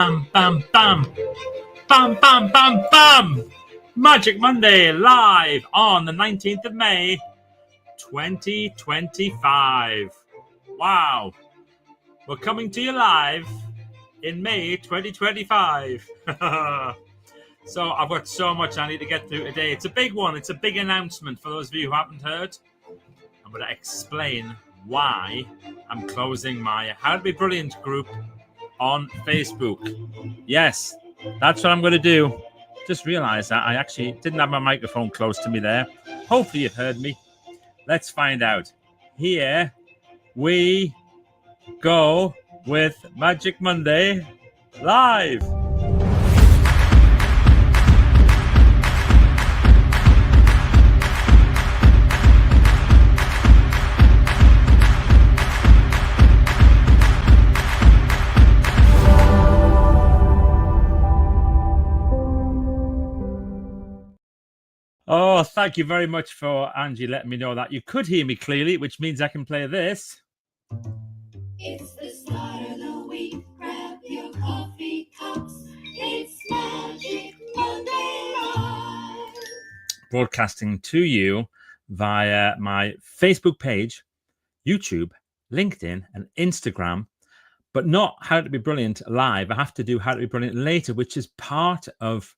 Bam, bam, bam. Bam, bam, bam, bam. Magic Monday live on the 19th of May, 2025. Wow. We're coming to you live in May 2025. So I've got so much I need to get through today. It's a big one. It's a big announcement for those of you who haven't heard. I'm going to explain why I'm closing my How to Be Brilliant group on Facebook. Yes, that's what I'm going to do. Just realized that I actually didn't have my microphone close to me there. Hopefully you've heard me. Let's find out. Here we go with Magic Monday live. Oh, thank you very much for Angie letting me know that you could hear me clearly, which means I can play this. It's the start of the week. Grab your coffee cups. It's Magic Monday Live. Broadcasting to you via my Facebook page, YouTube, LinkedIn, and Instagram, but not How to Be Brilliant live. I have to do How to Be Brilliant later, which is part of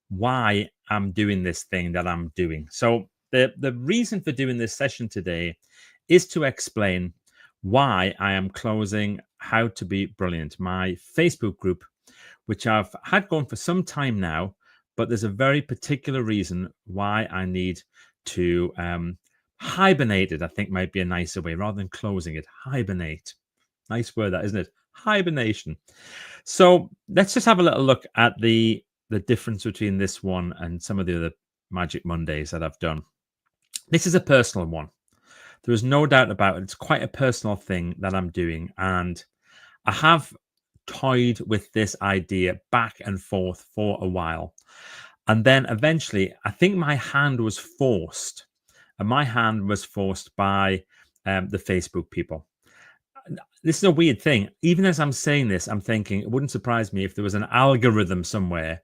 why I'm doing this thing that I'm doing. So the reason for doing this session today is to explain why I am closing How to Be Brilliant, my Facebook group, which I've had going for some time now, but there's a very particular reason why I need to hibernate it, I think might be a nicer way, rather than closing it. Hibernate. Nice word, that, isn't it? Hibernation. So let's just have a little look at the difference between this one and some of the other Magic Mondays that I've done. This is a personal one. There is no doubt about it. It's quite a personal thing that I'm doing. And I have toyed with this idea back and forth for a while. And then eventually, I think my hand was forced. And my hand was forced by the Facebook people. This is a weird thing. Even as I'm saying this, I'm thinking it wouldn't surprise me if there was an algorithm somewhere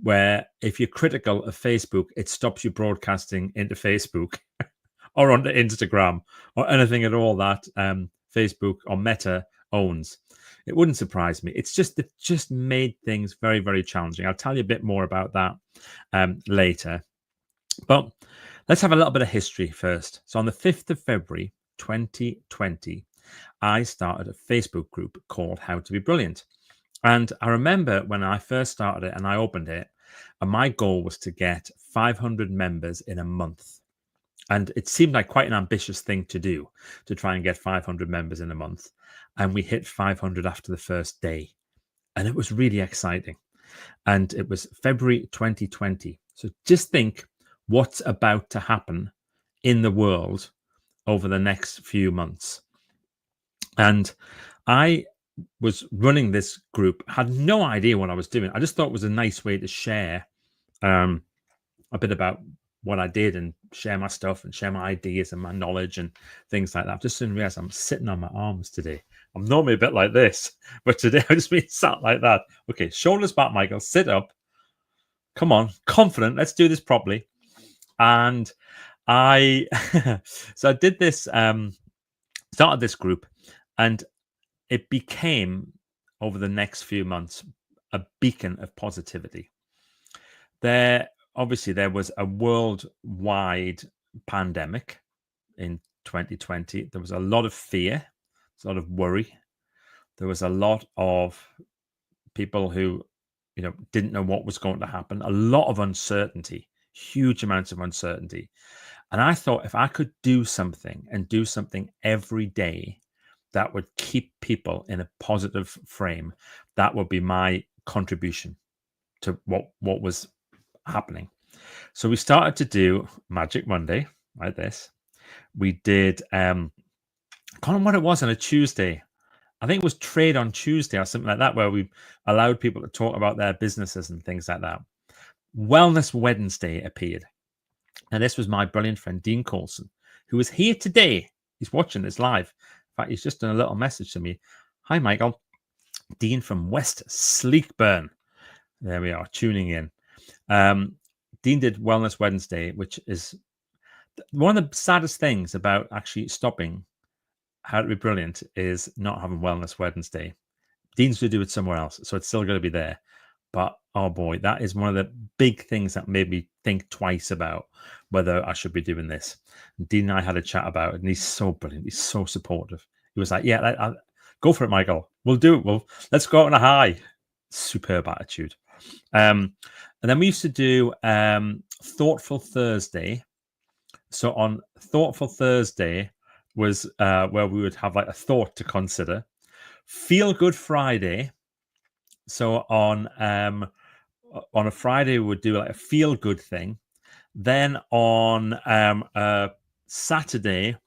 where if you're critical of Facebook, it stops you broadcasting into Facebook or onto Instagram or anything at all that Facebook or Meta owns. It wouldn't surprise me. It's just made things very, very challenging. I'll tell you a bit more about that later. But let's have a little bit of history first. So on the 5th of February, 2020, I started a Facebook group called How to Be Brilliant. And I remember when I first started it and I opened it, and my goal was to get 500 members in a month. And it seemed like quite an ambitious thing to do, to try and get 500 members in a month. And we hit 500 after the first day. And it was really exciting. And it was February 2020. So just think what's about to happen in the world over the next few months. And I was running this group, had no idea what I was doing. I just thought it was a nice way to share a bit about what I did and share my stuff and share my ideas and my knowledge and things like that. I've just didn't realize I'm sitting on my arms today. I'm normally a bit like this, but today I've just been sat like that. Okay, shoulders back, Michael, sit up. Come on, confident. Let's do this properly. And I did this, started this group, and it became, over the next few months, a beacon of positivity. There was a worldwide pandemic in 2020. There was a lot of fear, a lot of worry. There was a lot of people who, didn't know what was going to happen. A lot of uncertainty, huge amounts of uncertainty. And I thought if I could do something and do something every day that would keep people in a positive frame, that would be my contribution to what was happening. So we started to do Magic Monday like this. We did, I can't remember what it was on a Tuesday. I think it was Trade on Tuesday or something like that, where we allowed people to talk about their businesses and things like that. Wellness Wednesday appeared. And this was my brilliant friend, Dean Coulson, who is here today. He's watching this live. In fact, he's just done a little message to me. Hi, Michael. Dean from West Sleekburn. There we are, tuning in. Dean did Wellness Wednesday, which is one of the saddest things about actually stopping How to Be Brilliant is not having Wellness Wednesday. Dean's going to do it somewhere else, so it's still going to be there. But oh boy, that is one of the big things that made me think twice about whether I should be doing this. And Dean and I had a chat about it, and he's so brilliant. He's so supportive. He was like, "Yeah, go for it, Michael. We'll do it. Let's go out on a high." Superb attitude. And then we used to do Thoughtful Thursday. So on Thoughtful Thursday was where we would have like a thought to consider. Feel Good Friday. So on a Friday we would do like a feel good thing. Then on Saturday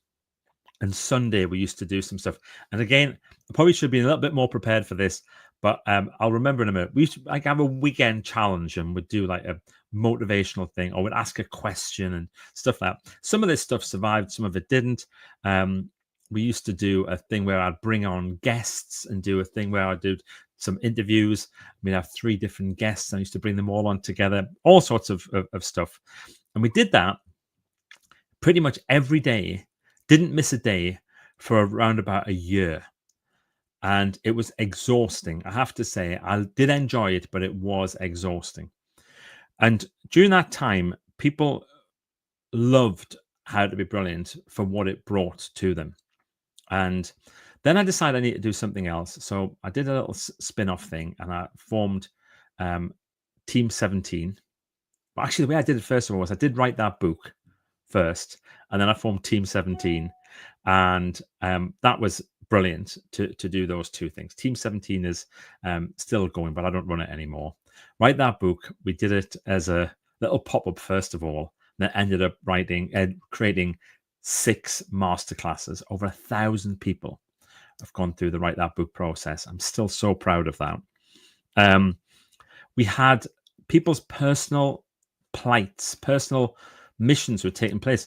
and Sunday we used to do some stuff. And again, I probably should be a little bit more prepared for this, but I'll remember in a minute. We used to like have a weekend challenge and we'd do like a motivational thing, or we'd ask a question and stuff like that. Some of this stuff survived, some of it didn't. We used to do a thing where I'd bring on guests and do a thing where I'd do some interviews. We'd have 3 different guests. I used to bring them all on together, all sorts of stuff. And we did that pretty much every day, didn't miss a day for around about a year. And it was exhausting. I have to say, I did enjoy it, but it was exhausting. And during that time, people loved How to Be Brilliant for what it brought to them. And then I decided I need to do something else. So I did a little spin-off thing and I formed Team 17. Well, actually, the way I did it first of all was I did write that book first, and then I formed Team 17. And that was brilliant to do those 2 things. Team 17 is still going, but I don't run it anymore. Write that book. We did it as a little pop-up first of all, then ended up creating 6 masterclasses. Over 1,000 people have gone through the Write That Book process. I'm still so proud of that. We had people's personal plights, personal missions were taking place.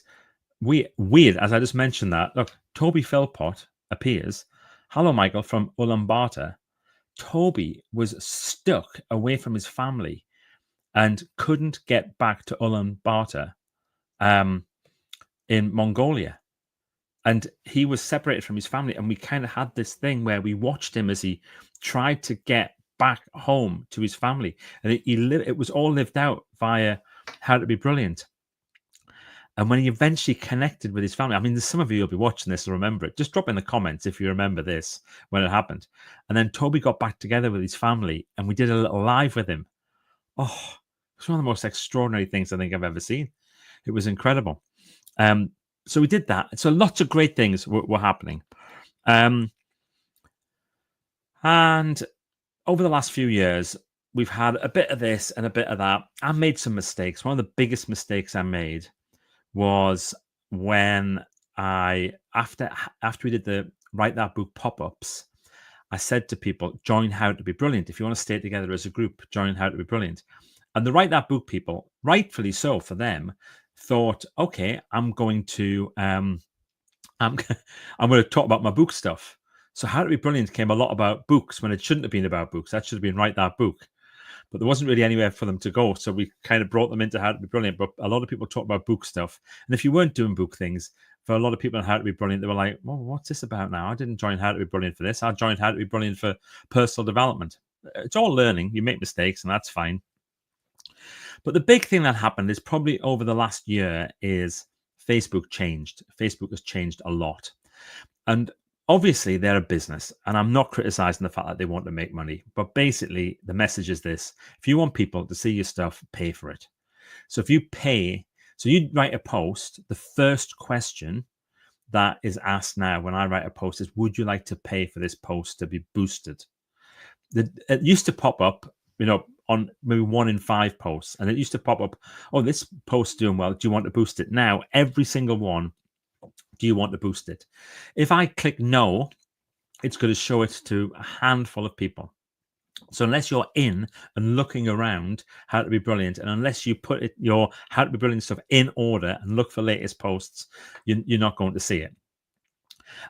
Weird, as I just mentioned that. Look, Toby Philpott appears. Hello, Michael, from Ulaanbaatar. Toby was stuck away from his family and couldn't get back to Ulaanbaatar in Mongolia. And he was separated from his family. And we kind of had this thing where we watched him as he tried to get back home to his family. And it was all lived out via How to Be Brilliant. And when he eventually connected with his family, I mean, there's some of you who'll be watching this will remember it. Just drop in the comments if you remember this when it happened. And then Toby got back together with his family and we did a little live with him. Oh, it's one of the most extraordinary things I think I've ever seen. It was incredible. So we did that. So lots of great things were happening. And over the last few years, we've had a bit of this and a bit of that. I made some mistakes. One of the biggest mistakes I made was when after we did the Write That Book pop-ups, I said to people, join How to Be Brilliant. If you want to stay together as a group, join How to Be Brilliant. And the Write That Book people, rightfully so for them, thought, okay, I'm going to I'm going to talk about my book stuff. So How to Be Brilliant came a lot about books when it shouldn't have been about books. That should have been Write That Book. But there wasn't really anywhere for them to go. So we kind of brought them into How to Be Brilliant. But a lot of people talk about book stuff. And if you weren't doing book things, for a lot of people on How to Be Brilliant, they were like, well, what's this about now? I didn't join How to Be Brilliant for this. I joined How to Be Brilliant for personal development. It's all learning. You make mistakes and that's fine. But the big thing that happened is probably over the last year is Facebook changed. Facebook has changed a lot. And obviously, they're a business, and I'm not criticizing the fact that they want to make money. But basically, the message is this. If you want people to see your stuff, pay for it. So if you pay, so you write a post, the first question that is asked now when I write a post is, would you like to pay for this post to be boosted? It used to pop up, on maybe 1 in 5 posts. And it used to pop up, oh, this post's doing well. Do you want to boost it? Now, every single one, do you want to boost it? If I click no, it's going to show it to a handful of people. So unless you're in and looking around How to Be Brilliant, and unless you put your How to Be Brilliant stuff in order and look for latest posts, you're not going to see it.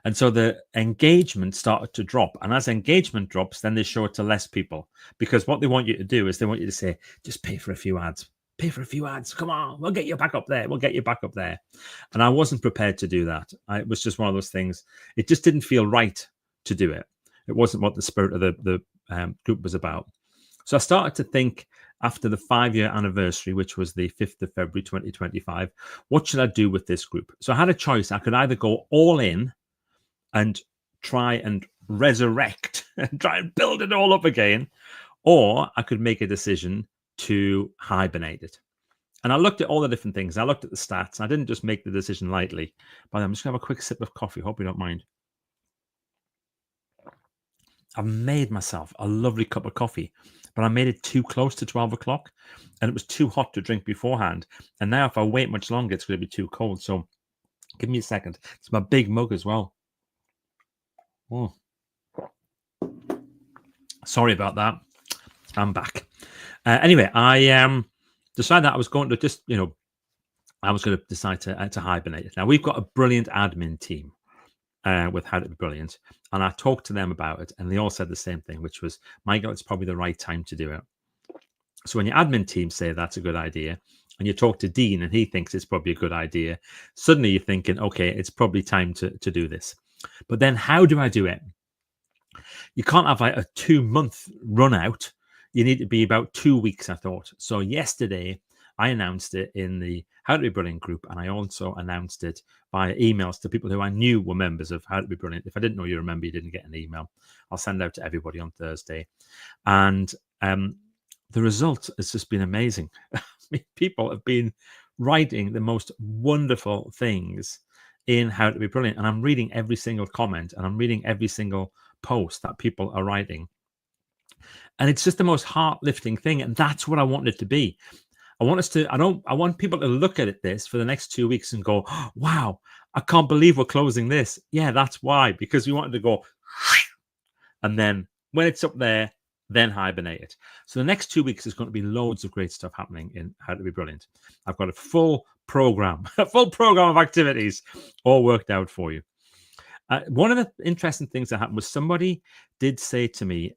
And so the engagement started to drop. And as engagement drops, then they show it to less people, because what they want you to do is they want you to say, just pay for a few ads. Pay for a few ads. Come on, we'll get you back up there. We'll get you back up there. And I wasn't prepared to do that. It was just one of those things. It just didn't feel right to do it. It wasn't what the spirit of the group was about. So I started to think, after the 5-year anniversary, which was the 5th of February 2025, what should I do with this group? So I had a choice. I could either go all in and try and resurrect and try and build it all up again, or I could make a decision to hibernate it. And I looked at all the different things. I looked at the stats. I didn't just make the decision lightly. But I'm just going to have a quick sip of coffee. Hope you don't mind. I've made myself a lovely cup of coffee, but I made it too close to 12 o'clock and it was too hot to drink beforehand. And now if I wait much longer, it's going to be too cold. So give me a second. It's my big mug as well. Oh, sorry about that. I'm back. Anyway, I decided that I was going to just, I was going to decide to hibernate it. Now, we've got a brilliant admin team with How to Be Brilliant, and I talked to them about it, and they all said the same thing, which was, Michael, it's probably the right time to do it. So when your admin team say that's a good idea, and you talk to Dean and he thinks it's probably a good idea, suddenly you're thinking, okay, it's probably time to do this. But then how do I do it? You can't have like a 2-month run out. You need to be about 2 weeks, I thought. So yesterday, I announced it in the How to Be Brilliant group, and I also announced it via emails to people who I knew were members of How to Be Brilliant. If I didn't know you remember, you didn't get an email. I'll send out to everybody on Thursday. And the result has just been amazing. People have been writing the most wonderful things in How to Be Brilliant. And I'm reading every single comment, and I'm reading every single post that people are writing. And it's just the most heart-lifting thing. And that's what I want it to be. I want people to look at this for the next 2 weeks and go, oh, wow, I can't believe we're closing this. Yeah, that's why, because we wanted to go, and then when it's up there, then hibernate it. So the next 2 weeks is going to be loads of great stuff happening in How to Be Brilliant. I've got a full program of activities all worked out for you. One of the interesting things that happened was somebody did say to me,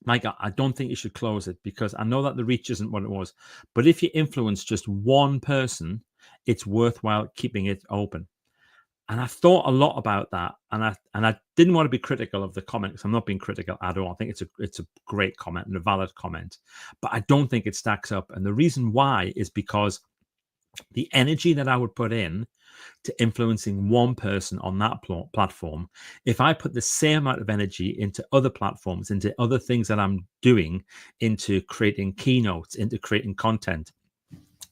Mike, I don't think you should close it, because I know that the reach isn't what it was. But if you influence just one person, it's worthwhile keeping it open. And I thought a lot about that. And I didn't want to be critical of the comment, because I'm not being critical at all. I think it's a great comment and a valid comment. But I don't think it stacks up. And the reason why is because the energy that I would put in to influencing one person on that platform, if I put the same amount of energy into other platforms, into other things that I'm doing, into creating keynotes, into creating content,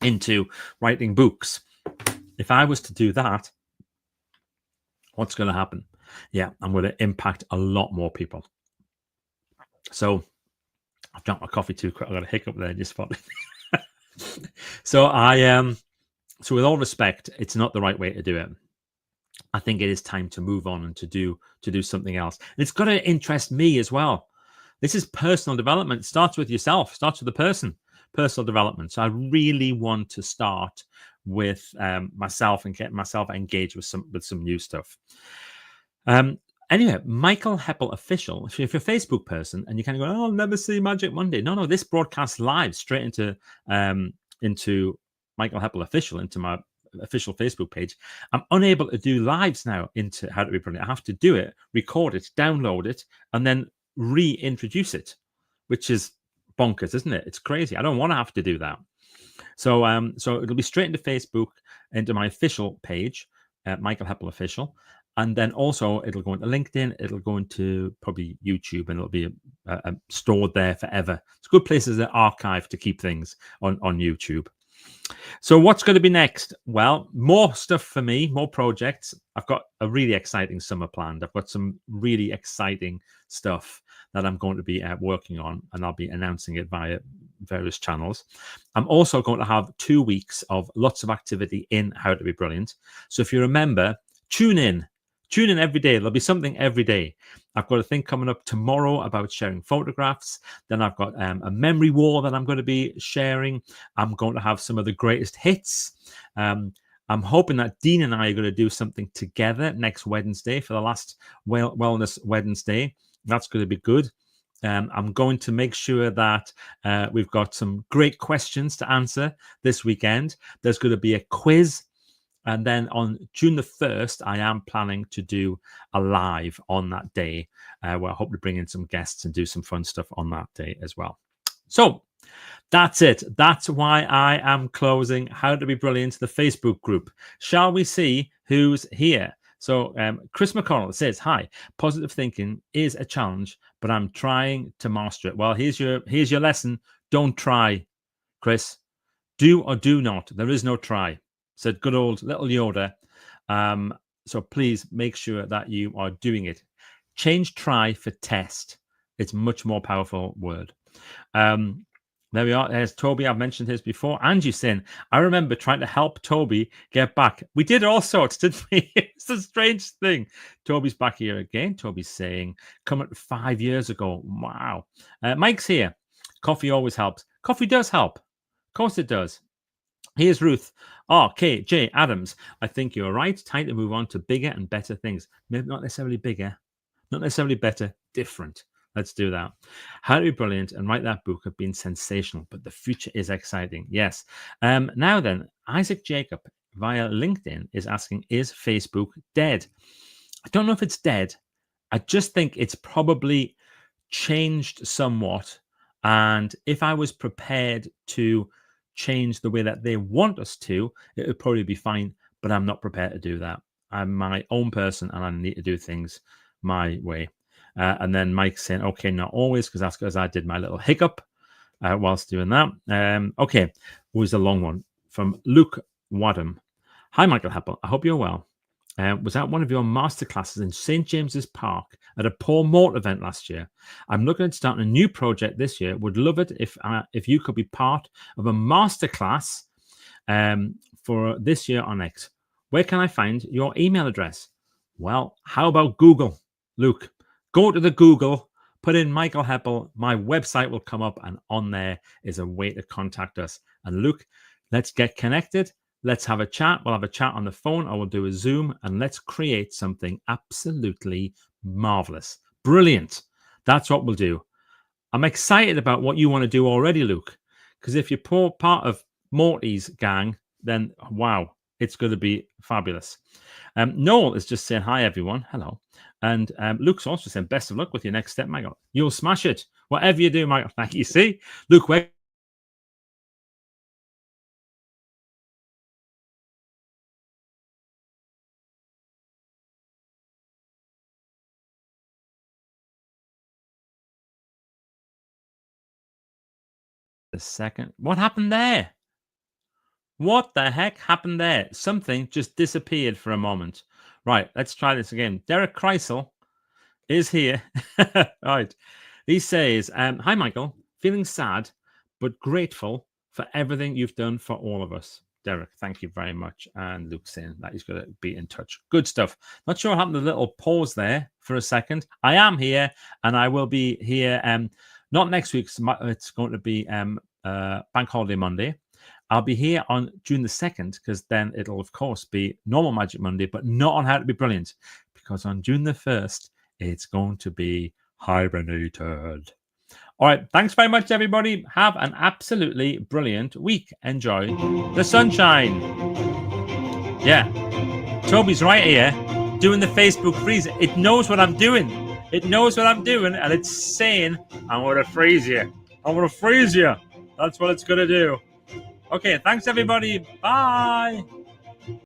into writing books, if I was to do that, what's going to happen? Yeah, I'm going to impact a lot more people. So I've drank my coffee too quick. I got a hiccup there just for So with all respect, it's not the right way to do it. I think it is time to move on and to do something else. And it's got to interest me as well. This is personal development. It starts with yourself, starts with the person, personal development. So I really want to start with myself and get myself engaged with some new stuff. Anyway, Michael Heppel Official. If you're a Facebook person and you kind of go, oh, I'll never see Magic Monday. No, this broadcasts live straight into Michael Heppel Official, into my official Facebook page. I'm unable to do lives now into How to Be Brilliant. I have to do it, record it, download it, and then reintroduce it, which is bonkers, isn't it? It's crazy. I don't want to have to do that. So it'll be straight into Facebook, into my official page, Michael Heppel Official. And then also it'll go into LinkedIn, it'll go into probably YouTube, and it'll be stored there forever. It's a good place as an archive to keep things on YouTube. So what's going to be next? Well, more stuff for me, more projects. I've got a really exciting summer planned. I've got some really exciting stuff that I'm going to be working on, and I'll be announcing it via various channels. I'm also going to have 2 weeks of lots of activity in How to Be Brilliant. So if you remember, tune in every day. There'll be something every day. I've got a thing coming up tomorrow about sharing photographs. Then I've got a memory wall that I'm going to be sharing. I'm going to have some of the greatest hits. I'm hoping that Dean and I are going to do something together next Wednesday for the last Wellness Wednesday. That's going to be good. I'm going to make sure that we've got some great questions to answer this weekend. There's going to be a quiz. And then on June the 1st, I am planning to do a live on that day where I hope to bring in some guests and do some fun stuff on that day as well. So that's it. That's why I am closing How to Be Brilliant, the Facebook group. Shall we see who's here? So Chris McConnell says, hi, positive thinking is a challenge, but I'm trying to master it. Well, here's your lesson. Don't try, Chris. Do or do not. There is no try. Said good old little Yoda. So please make sure that you are doing it. Change try for test. It's a much more powerful word. There we are. There's Toby. I've mentioned his before. Angie saying, I remember trying to help Toby get back. We did all sorts, didn't we? It's a strange thing. Toby's back here again. Toby's saying, come at 5 years ago. Wow. Mike's here. Coffee always helps. Coffee does help. Of course it does. Here's Ruth. J. Adams. I think you're right. Time to move on to bigger and better things. Maybe not necessarily bigger, not necessarily better, different. Let's do that. How to Be Brilliant and Write That Book have been sensational, but the future is exciting. Yes. Now then, Isaac Jacob via LinkedIn is asking, is Facebook dead? I don't know if it's dead. I just think it's probably changed somewhat. And if I was prepared to change the way that they want us to, it would probably be fine, but I'm not prepared to do that. I'm my own person and I need to do things my way. And then Mike's saying, okay, not always, because that's because I did my little hiccup whilst doing that. Okay, it was a long one from Luke Wadham. Hi, Michael Heppel. I hope you're well. Was at one of your masterclasses in St. James's Park at a Paul Mort event last year. I'm looking at starting a new project this year. Would love it if you could be part of a masterclass for this year or next. Where can I find your email address? Well, how about Google, Luke? Go to the Google, put in Michael Heppel. My website will come up, and on there is a way to contact us. And Luke, let's get connected. Let's have a chat. We'll have a chat on the phone or we'll do a Zoom and let's create something absolutely marvelous. Brilliant. That's what we'll do. I'm excited about what you want to do already, Luke, because if you're part of Morty's gang, then wow, it's going to be fabulous. Noel is just saying, hi, everyone. Hello. And Luke's also saying, best of luck with your next step, Michael. You'll smash it. Whatever you do, Michael. Thank you. See, Luke, where the second. What happened there? What the heck happened there? Something just disappeared for a moment. Right, let's try this again. Derek Kreisel is here. Right. He says, hi, Michael. Feeling sad, but grateful for everything you've done for all of us. Derek, thank you very much. And Luke's saying that he's going to be in touch. Good stuff. Not sure what happened to the little pause there for a second. I am here, and I will be here. Not next week. It's going to be Bank Holiday Monday. I'll be here on June the 2nd, because then it'll, of course, be normal Magic Monday, but not on How to Be Brilliant, because on June the 1st, it's going to be hibernated. All right. Thanks very much, everybody. Have an absolutely brilliant week. Enjoy the sunshine. Yeah. Toby's right here doing the Facebook freeze. It knows what I'm doing. It knows what I'm doing, and it's saying, I'm going to freeze you. I'm going to freeze you. That's what it's going to do. Okay, thanks, everybody. Bye.